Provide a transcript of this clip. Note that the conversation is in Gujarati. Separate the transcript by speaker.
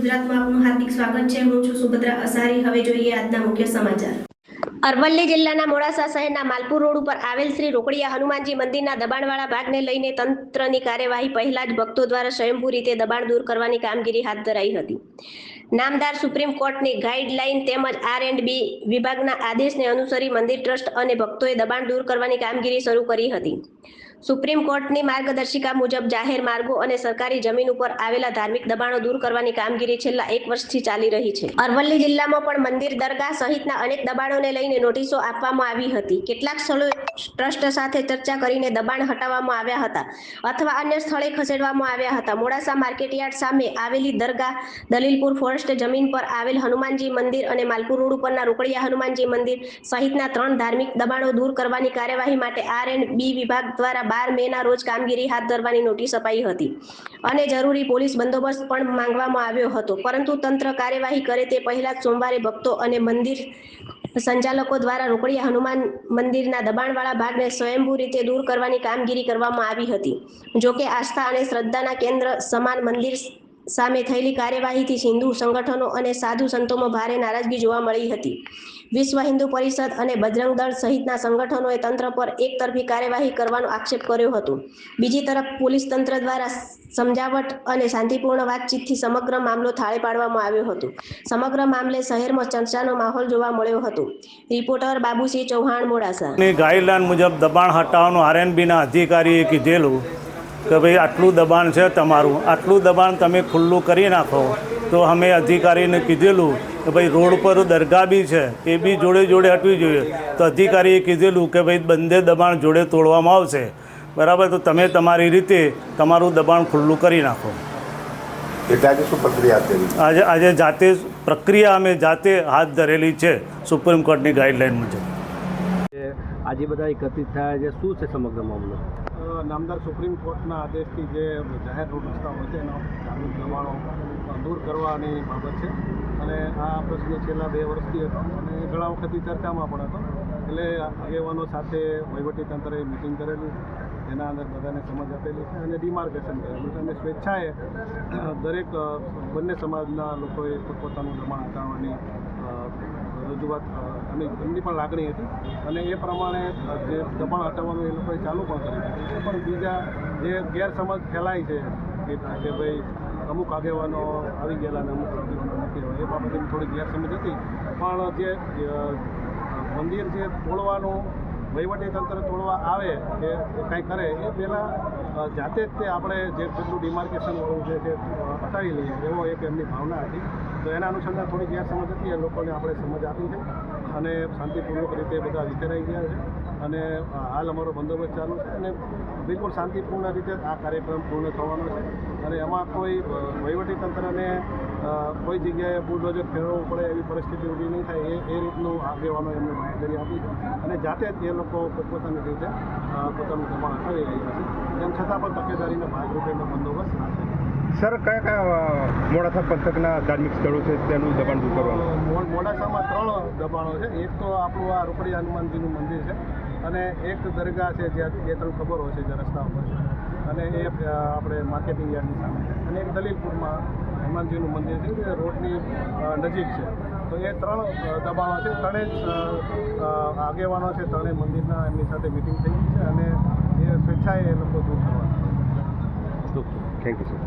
Speaker 1: ગુજરાતમાં આપનું હાર્દિક સ્વાગત છે। હું છું સુભદ્રા અસારી। હવે જોઈએ આજના મુખ્ય સમાચાર। અરવલ્લી જિલ્લાના મોડાસા શહેરના માલપુર રોડ ઉપર આવેલ શ્રી રોકડિયા હનુમાનજી મંદિરના દબાણવાળા ભાગને લઈને તંત્રની કાર્યવાહી પહેલા જ ભક્તો દ્વારા સ્વયંભૂ રીતે દબાણ દૂર કરવાની કામગીરી હાથ ધરાઈ હતી। નામદાર સુપ્રીમ કોર્ટની ગાઈડલાઈન તેમજ R&B વિભાગના આદેશને અનુસરી મંદિર ટ્રસ્ટ અને ભક્તોએ દબાણ દૂર કરવાની કામગીરી શરૂ કરી હતી। સુપ્રીમ કોર્ટની માર્ગદર્શિકા મુજબ જાહેર માર્ગો અને સરકારી જમીન ઉપર આવેલા ધાર્મિક દબાણો દૂર કરવાની કામગીરી છેલ્લા 1 વર્ષથી ચાલી રહી છે। અરવલ્લી જિલ્લામાં પણ મંદિર, દરગાહ સહિતના અનેક દબાણોને લઈને નોટિસો આપવામાં આવી હતી। કેટલાક સ્થળોએ ટ્રસ્ટ સાથે ચર્ચા કરીને દબાણ હટાવવામાં આવ્યા હતા અથવા અન્ય સ્થળે ખસેડવામાં આવ્યા હતા। મોડાસા માર્કેટયાર્ડ સામે આવેલી દરગાહ, દલીલપુર ફોરેસ્ટ જમીન પર આવેલ હનુમાનજી મંદિર અને માલપુર રોડ ઉપરના રોકડિયા હનુમાનજી મંદિર સહિતના 3 ધાર્મિક દબાણો દૂર કરવાની કાર્યવાહી માટે R&B વિભાગ દ્વારા 12 મેના રોજ કામગીરી હાથ ધરવાની નોટિસ અપાઈ હતી અને જરૂરી પોલીસ બંદોબસ્ત પણ માંગવામાં આવ્યો હતો, પરંતુ તંત્ર કાર્યવાહી કરે તે પહેલા જ સોમવારે ભક્તો અને મંદિર સંચાલકો દ્વારા રોકડિયા હનુમાન મંદિરના દબાણવાળા ભાગને સ્વયંભૂ રીતે દૂર કરવાની કામગીરી કરવામાં આવી હતી। જો કે આસ્થા અને શ્રદ્ધાના કેન્દ્ર સમાન મંદિર સામે થયેલી કાર્યવાહીથી હિન્દુ સંગઠનો અને સાધુ સંતોમાં ભારે નારાજગી જોવા મળી હતી। વિશ્વ હિન્દુ પરિષદ અને બજરંગ દળ સહિતના સંગઠનોએ તંત્ર પર એકતરફી કાર્યવાહી કરવાનો આક્ષેપ કર્યો હતો। બીજી તરફ પોલીસ તંત્ર દ્વારા સમજાવટ અને શાંતિપૂર્ણ વાતચીતથી સમગ્ર મામલો થાળે પાડવામાં આવ્યો હતો। સમગ્ર મામલે શહેરમાં ચર્ચાનો માહોલ જોવા મળ્યો હતો। રિપોર્ટર બાબુસિંહ ચૌહાણ, મોડાસા।
Speaker 2: ગાઈડલાઈન મુજબ દબાણ હટાવવાનું R&Bના અધિકારીએ કીધેલું કે ભાઈ આટલું દબાણ છે તમારું, આટલું દબાણ તમે ખુલ્લું કરી નાખો। તો અમે અધિકારીને કીધેલું કે ભાઈ રોડ પર દરગાહ બી છે એ બી જોડે જોડે હટવી જોઈએ। તો અધિકારીએ કીધેલું કે ભાઈ બંને દબાણ જોડે તોડવામાં આવશે, બરાબર। તો તમે તમારી રીતે તમારું દબાણ ખુલ્લું કરી નાખો।
Speaker 3: એટલે આજે શું પ્રક્રિયા હતી?
Speaker 2: આજે જાતે પ્રક્રિયા અમે જાતે હાથ ધરેલી છે સુપ્રીમ કોર્ટની ગાઈડલાઈન મુજબ।
Speaker 4: આજે બધા એકત્રિત થયા છે, શું છે સમગ્ર મામલો?
Speaker 5: નામદાર સુપ્રીમ કોર્ટના આદેશથી જે જાહેર રોડ રસ્તાઓ છે એના ધાર્મિક દબાણો દૂર કરવાની બાબત છે અને આ પ્રશ્ન છેલ્લા 2 વર્ષથી હતો અને ઘણા વખતથી ચર્ચામાં પણ હતો। એટલે આગેવાનો સાથે વહીવટીતંત્રએ મિટિંગ કરેલી, એના અંદર બધાને સમજ આપેલી છે અને ડિમાર્કેશન કરેલું છે અને સ્વેચ્છાએ દરેક બંને સમાજના લોકોએ પોતપોતાનું દબાણ હટાવવાની રજૂઆત અને એમની પણ લાગણી હતી અને એ પ્રમાણે જે દબાણ હટાવવાનું એ લોકોએ ચાલુ પણ કરી દીધું છે। પણ બીજા જે ગેરસમજ ફેલાય છે કે ભાઈ અમુક આગેવાનો આવી ગયેલા અને અમુક આગેવાનો નથી હોય, એ બાબતની થોડી ગેરસમજ હતી। પણ જે મંદિર જે તોડવાનું વહીવટીતંત્ર તોડવા આવે કે કંઈ કરે એ પહેલાં જાતે જ તે આપણે જે જેટલું ડિમાર્કેશન હોવું છે તે હટાવી લઈએ એવો એક એમની ભાવના હતી। તો એના અનુસંધાન થોડી ગેરસમજ હતી, એ લોકોને આપણે સમજ આપી છે અને શાંતિપૂર્વક રીતે બધા વિખેરાઈ ગયા છે અને હાલ અમારો બંદોબસ્ત ચાલુ છે અને બિલકુલ શાંતિપૂર્ણ રીતે આ કાર્યક્રમ પૂર્ણ થવાનો છે અને એમાં કોઈ વહીવટીતંત્રને કોઈ જગ્યાએ બુલડોઝર ફેરવવું પડે એવી પરિસ્થિતિ ઊભી નહીં થાય એ રીતનું આગેવાનો એમને બાંહેધરી આપી છે અને જાતે જ એ લોકો પોતપોતાની રીતે પોતાનું દબાણ હટાવી રહ્યા છે। તેમ છતાં પણ તકેદારીના ભાગરૂપેનો બંદોબસ્ત રાખે છે।
Speaker 3: સર, કયા કયા મોડાસા પંથકના ધાર્મિક સ્થળો છે તેનું દબાણ દૂર કરવાનું?
Speaker 5: મોડાસામાં 3 દબાણો છે। એક તો આપણું આ રોકડિયા હનુમાનજીનું મંદિર છે અને એક દરગાહ છે જ્યાં 2-3 ખબર હોય છે જે રસ્તા ઉપર છે અને એ આપણે માર્કેટિંગ યાર્ડની સામે છે અને એક દલીલપુરમાં હનુમાનજીનું મંદિર છે જે રોડની નજીક છે। તો એ 3 દબાણો છે। ત્રણેય આગેવાનો છે, ત્રણેય મંદિરના એમની સાથે મિટિંગ થઈ ગઈ છે અને એ સ્વેચ્છાએ એ લોકો દૂર કરવાના છે।
Speaker 3: Thank you sir.